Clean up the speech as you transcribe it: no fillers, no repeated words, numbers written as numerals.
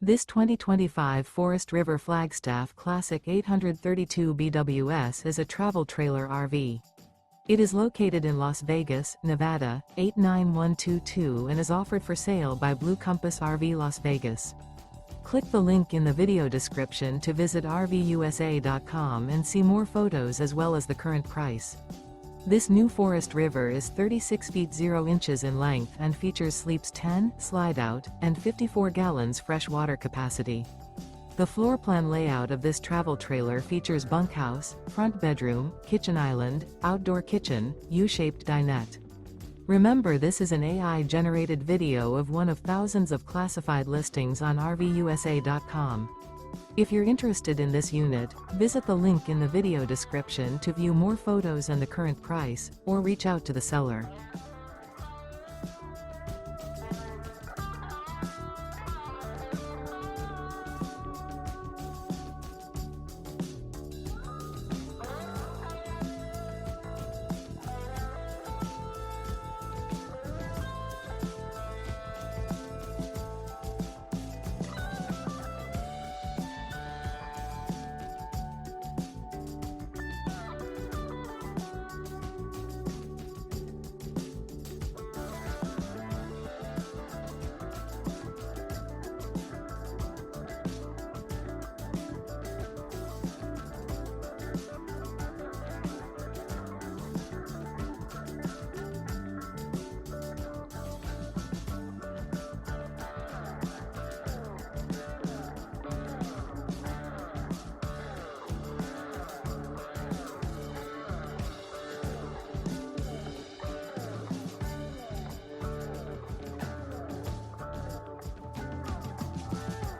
This 2025 Forest River Flagstaff Classic 832 BWS is a travel trailer RV. It is located in Las Vegas, Nevada, 89122 and is offered for sale by Blue Compass RV Las Vegas. Click the link in the video description to visit RVUSA.com and see more photos as well as the current price. This new Forest River is 36 feet 0 inches in length and features sleeps 10, slide-out, and 54 gallons fresh water capacity. The floor plan layout of this travel trailer features bunkhouse, front bedroom, kitchen island, outdoor kitchen, U-shaped dinette. Remember, this is an AI-generated video of one of thousands of classified listings on RVUSA.com. If you're interested in this unit, visit the link in the video description to view more photos and the current price, or reach out to the seller.